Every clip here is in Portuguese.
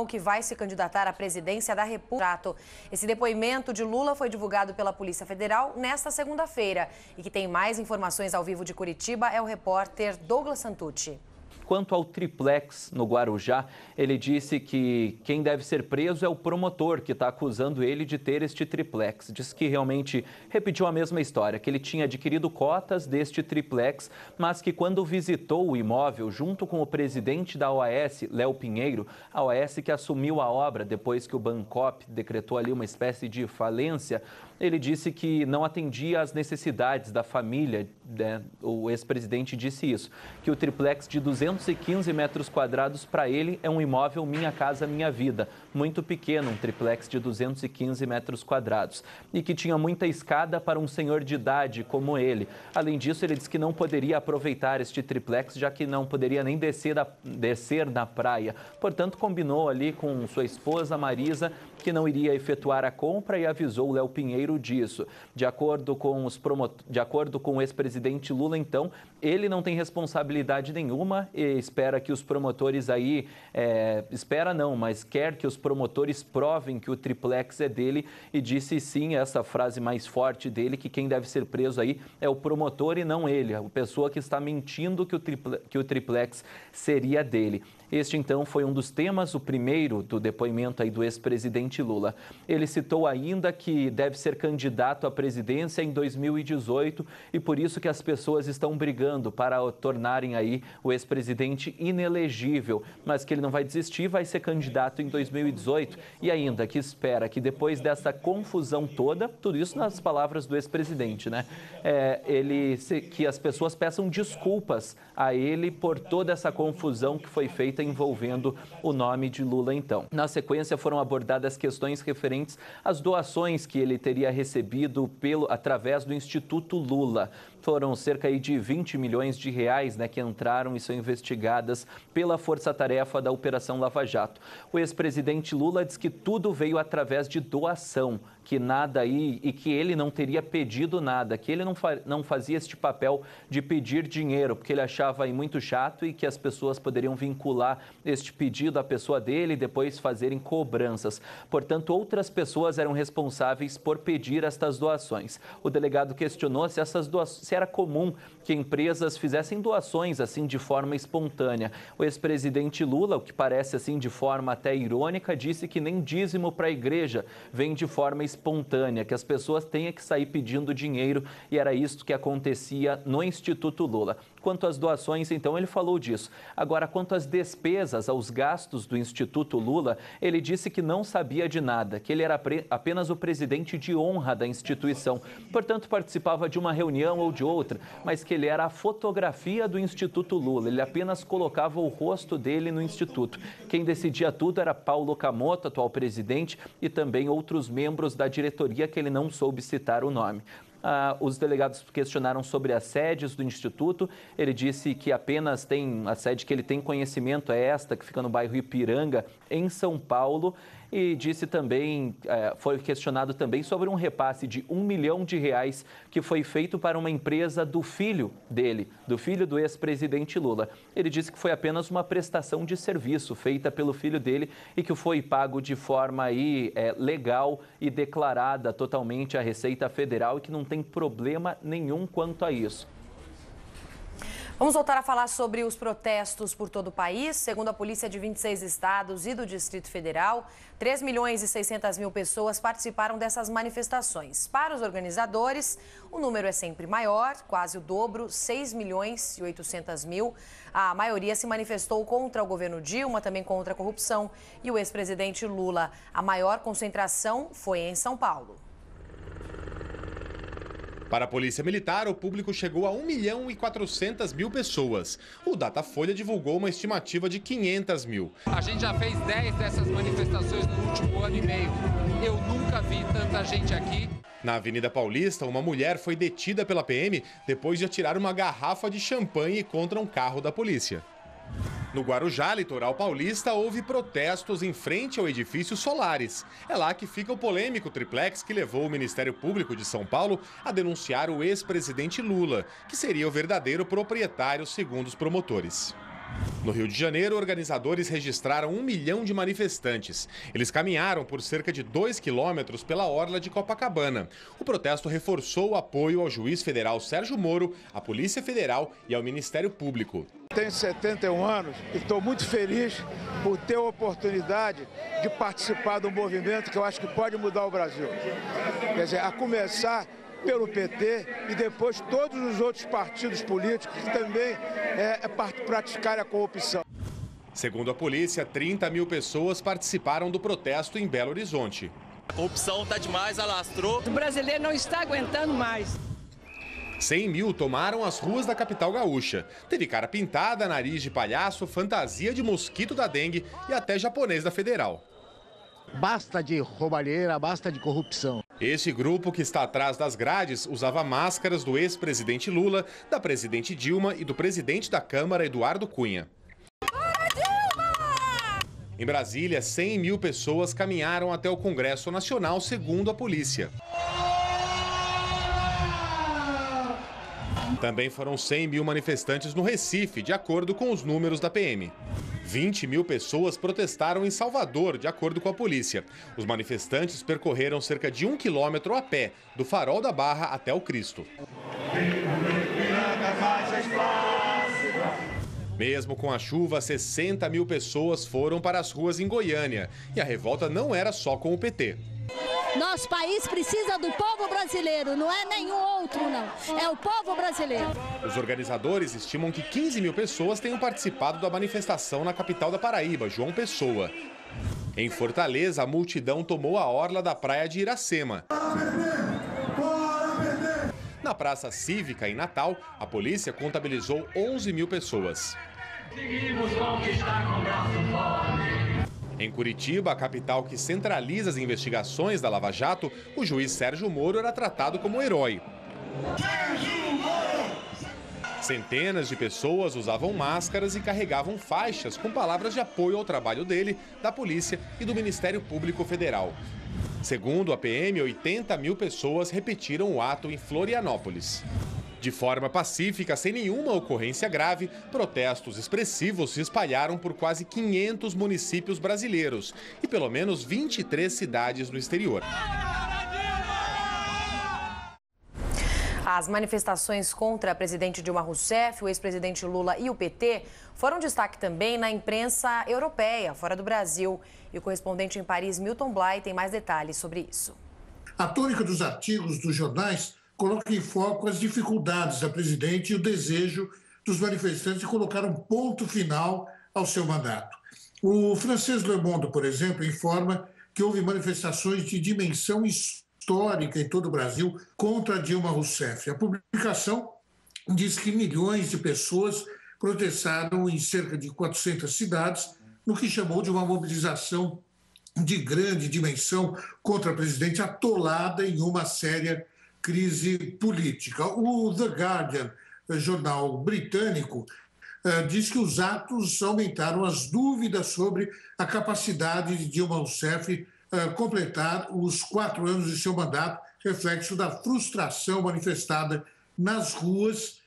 que vai se candidatar à presidência da República. Esse depoimento de Lula foi divulgado pela Polícia Federal nesta segunda-feira. E que tem mais informações ao vivo de Curitiba é o repórter Douglas Santucci. Quanto ao triplex no Guarujá, ele disse que quem deve ser preso é o promotor que está acusando ele de ter este triplex. Diz que realmente repetiu a mesma história, que ele tinha adquirido cotas deste triplex, mas que quando visitou o imóvel junto com o presidente da OAS, Léo Pinheiro, a OAS que assumiu a obra depois que o Bancop decretou ali uma espécie de falência, ele disse que não atendia às necessidades da família, né? O ex-presidente disse isso, que o triplex de 215 metros quadrados para ele é um imóvel Minha Casa Minha Vida, muito pequeno, um triplex de 215 metros quadrados, e que tinha muita escada para um senhor de idade como ele. Além disso, ele disse que não poderia aproveitar este triplex, já que não poderia nem descer na praia. Portanto, combinou ali com sua esposa Marisa que não iria efetuar a compra e avisou o Léo Pinheiro disso. De acordo com o ex-presidente Lula, então, ele não tem responsabilidade nenhuma e espera que os promotores aí, mas quer que os promotores provem que o triplex é dele e disse sim, essa frase mais forte dele, que quem deve ser preso aí é o promotor e não ele, a pessoa que está mentindo que o triplex seria dele. Este, então, foi um dos temas, o primeiro do depoimento aí do ex-presidente Lula. Ele citou ainda que deve ser candidato à presidência em 2018 e por isso que as pessoas estão brigando para tornarem aí o ex-presidente inelegível, mas que ele não vai desistir, vai ser candidato em 2018 e ainda que espera que depois dessa confusão toda, tudo isso nas palavras do ex-presidente, né? Que as pessoas peçam desculpas a ele por toda essa confusão que foi feita envolvendo o nome de Lula, então. Na sequência, foram abordadas questões referentes às doações que ele teria recebido através do Instituto Lula. Foram cerca de 20 milhões de reais, né, que entraram e são investigadas pela força-tarefa da Operação Lava Jato. O ex-presidente Lula diz que tudo veio através de doação, que nada aí e que ele não teria pedido nada, que ele não fazia este papel de pedir dinheiro, porque ele achava aí muito chato e que as pessoas poderiam vincular este pedido à pessoa dele e depois fazerem cobranças. Portanto, outras pessoas eram responsáveis por pedir estas doações. O delegado questionou se era comum que empresas fizessem doações assim de forma espontânea. O ex-presidente Lula, o que parece assim de forma até irônica, disse que nem dízimo para a igreja vem de forma espontânea, que as pessoas tenham que sair pedindo dinheiro e era isso que acontecia no Instituto Lula. Quanto às doações, então, ele falou disso. Agora, quanto às despesas, aos gastos do Instituto Lula, ele disse que não sabia de nada, que ele era apenas o presidente de honra da instituição. Portanto, participava de uma reunião ou de outra, mas que ele era a fotografia do Instituto Lula. Ele apenas colocava o rosto dele no Instituto. Quem decidia tudo era Paulo Camoto, atual presidente, e também outros membros da diretoria que ele não soube citar o nome. Os delegados questionaram sobre as sedes do Instituto. Ele disse que apenas tem a sede que ele tem conhecimento é esta, que fica no bairro Ipiranga, em São Paulo. E disse também, foi questionado também sobre um repasse de R$1 milhão que foi feito para uma empresa do filho dele, do filho do ex-presidente Lula. Ele disse que foi apenas uma prestação de serviço feita pelo filho dele e que foi pago de forma aí, legal e declarada totalmente à Receita Federal e que não tem problema nenhum quanto a isso. Vamos voltar a falar sobre os protestos por todo o país. Segundo a polícia de 26 estados e do Distrito Federal, 3 milhões e 600 mil pessoas participaram dessas manifestações. Para os organizadores, o número é sempre maior, quase o dobro, 6 milhões e 800 mil. A maioria se manifestou contra o governo Dilma, também contra a corrupção e o ex-presidente Lula. A maior concentração foi em São Paulo. Para a Polícia Militar, o público chegou a 1 milhão e 400 mil pessoas. O Datafolha divulgou uma estimativa de 500 mil. A gente já fez 10 dessas manifestações no último ano e meio. Eu nunca vi tanta gente aqui. Na Avenida Paulista, uma mulher foi detida pela PM depois de atirar uma garrafa de champanhe contra um carro da polícia. No Guarujá, litoral paulista, houve protestos em frente ao edifício Solares. É lá que fica o polêmico triplex que levou o Ministério Público de São Paulo a denunciar o ex-presidente Lula, que seria o verdadeiro proprietário, segundo os promotores. No Rio de Janeiro, organizadores registraram 1 milhão de manifestantes. Eles caminharam por cerca de 2 quilômetros pela orla de Copacabana. O protesto reforçou o apoio ao juiz federal Sérgio Moro, à Polícia Federal e ao Ministério Público. Tenho 71 anos e estou muito feliz por ter a oportunidade de participar de um movimento que eu acho que pode mudar o Brasil. Quer dizer, a começar pelo PT e depois todos os outros partidos políticos que também praticarem a corrupção. Segundo a polícia, 30 mil pessoas participaram do protesto em Belo Horizonte. A corrupção está demais, alastrou. O brasileiro não está aguentando mais. 100 mil tomaram as ruas da capital gaúcha. Teve cara pintada, nariz de palhaço, fantasia de mosquito da dengue e até japonês da Federal. Basta de roubalheira, basta de corrupção. Esse grupo que está atrás das grades usava máscaras do ex-presidente Lula, da presidente Dilma e do presidente da Câmara, Eduardo Cunha. Em Brasília, 100 mil pessoas caminharam até o Congresso Nacional, segundo a polícia. Também foram 100 mil manifestantes no Recife, de acordo com os números da PM. 20 mil pessoas protestaram em Salvador, de acordo com a polícia. Os manifestantes percorreram cerca de 1 quilômetro a pé, do Farol da Barra até o Cristo. Mesmo com a chuva, 60 mil pessoas foram para as ruas em Goiânia. E a revolta não era só com o PT. Nosso país precisa do povo brasileiro, não é nenhum outro, não. É o povo brasileiro. Os organizadores estimam que 15 mil pessoas tenham participado da manifestação na capital da Paraíba, João Pessoa. Em Fortaleza, a multidão tomou a orla da praia de Iracema. Na Praça Cívica, em Natal, a polícia contabilizou 11 mil pessoas. Seguimos conquistar com braço forte. Em Curitiba, a capital que centraliza as investigações da Lava Jato, o juiz Sérgio Moro era tratado como herói. Centenas de pessoas usavam máscaras e carregavam faixas com palavras de apoio ao trabalho dele, da polícia e do Ministério Público Federal. Segundo a PM, 80 mil pessoas repetiram o ato em Florianópolis. De forma pacífica, sem nenhuma ocorrência grave, protestos expressivos se espalharam por quase 500 municípios brasileiros e pelo menos 23 cidades no exterior. As manifestações contra a presidente Dilma Rousseff, o ex-presidente Lula e o PT foram destaque também na imprensa europeia, fora do Brasil. E o correspondente em Paris, Milton Blay, tem mais detalhes sobre isso. A tônica dos artigos dos jornais coloca em foco as dificuldades da presidente e o desejo dos manifestantes de colocar um ponto final ao seu mandato. O francês Le Monde, por exemplo, informa que houve manifestações de dimensão histórica em todo o Brasil contra Dilma Rousseff. A publicação diz que milhões de pessoas protestaram em cerca de 400 cidades, no que chamou de uma mobilização de grande dimensão contra a presidente, atolada em uma séria crise política. O The Guardian, jornal britânico, diz que os atos aumentaram as dúvidas sobre a capacidade de Dilma Rousseff completar os 4 anos de seu mandato, reflexo da frustração manifestada nas ruas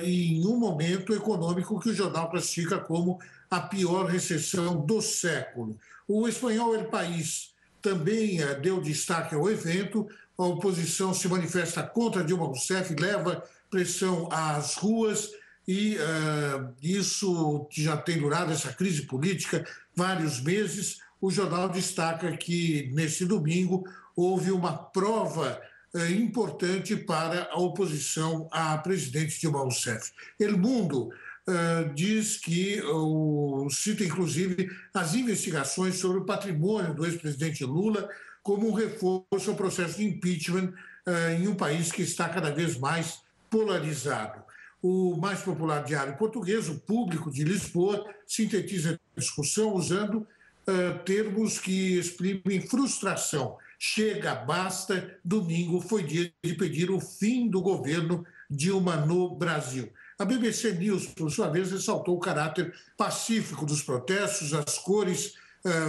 em um momento econômico que o jornal classifica como a pior recessão do século. O espanhol El País também deu destaque ao evento. A oposição se manifesta contra Dilma Rousseff, leva pressão às ruas e isso já tem durado, essa crise política, vários meses. O jornal destaca que, nesse domingo, houve uma prova importante para a oposição à presidente Dilma Rousseff. El Mundo diz que, cita inclusive as investigações sobre o patrimônio do ex-presidente Lula como um reforço ao processo de impeachment em um país que está cada vez mais polarizado. O mais popular diário português, o Público de Lisboa, sintetiza a discussão usando termos que exprimem frustração. Chega, basta, domingo foi dia de pedir o fim do governo Dilma no Brasil. A BBC News, por sua vez, ressaltou o caráter pacífico dos protestos, as cores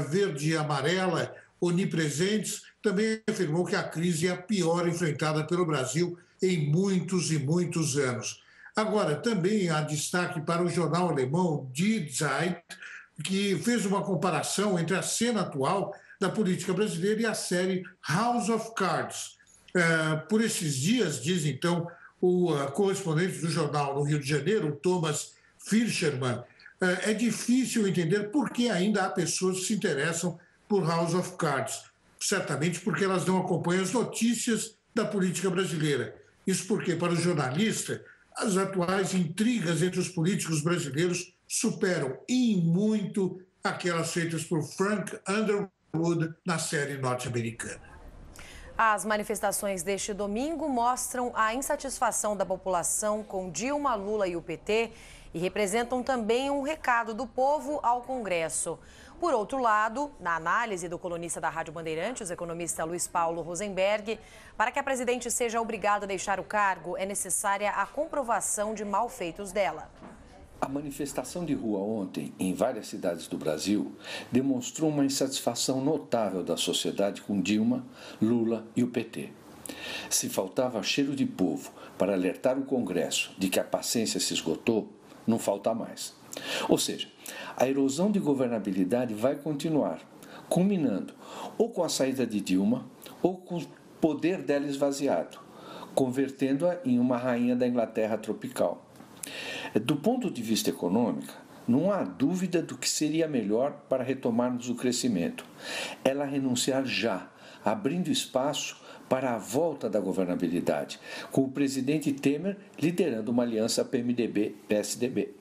verde e amarela onipresentes. Também afirmou que a crise é a pior enfrentada pelo Brasil em muitos e muitos anos. Agora, também há destaque para o jornal alemão Die Zeit, que fez uma comparação entre a cena atual da política brasileira e a série House of Cards. Por esses dias, diz então o correspondente do jornal no Rio de Janeiro, Thomas Fischermann, é difícil entender por que ainda há pessoas que se interessam por House of Cards. Certamente porque elas não acompanham as notícias da política brasileira. Isso porque, para o jornalista, as atuais intrigas entre os políticos brasileiros superam em muito aquelas feitas por Frank Underwood na série norte-americana. As manifestações deste domingo mostram a insatisfação da população com Dilma, Lula e o PT e representam também um recado do povo ao Congresso. Por outro lado, na análise do colunista da Rádio Bandeirantes, o economista Luiz Paulo Rosenberg, para que a presidente seja obrigada a deixar o cargo, é necessária a comprovação de malfeitos dela. A manifestação de rua ontem, em várias cidades do Brasil, demonstrou uma insatisfação notável da sociedade com Dilma, Lula e o PT. Se faltava cheiro de povo para alertar o Congresso de que a paciência se esgotou, não falta mais. Ou seja, a erosão de governabilidade vai continuar, culminando ou com a saída de Dilma ou com o poder dela esvaziado, convertendo-a em uma rainha da Inglaterra tropical. Do ponto de vista econômico, não há dúvida do que seria melhor para retomarmos o crescimento. Ela renunciar já, abrindo espaço para a volta da governabilidade, com o presidente Temer liderando uma aliança PMDB-PSDB.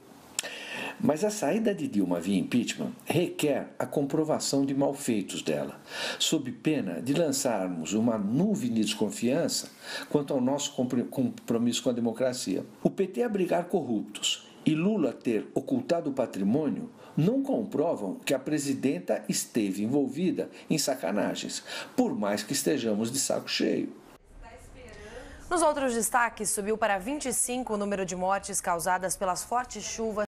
Mas a saída de Dilma via impeachment requer a comprovação de malfeitos dela, sob pena de lançarmos uma nuvem de desconfiança quanto ao nosso compromisso com a democracia. O PT abrigar corruptos e Lula ter ocultado o patrimônio não comprovam que a presidenta esteve envolvida em sacanagens, por mais que estejamos de saco cheio. Nos outros destaques, subiu para 25 o número de mortes causadas pelas fortes chuvas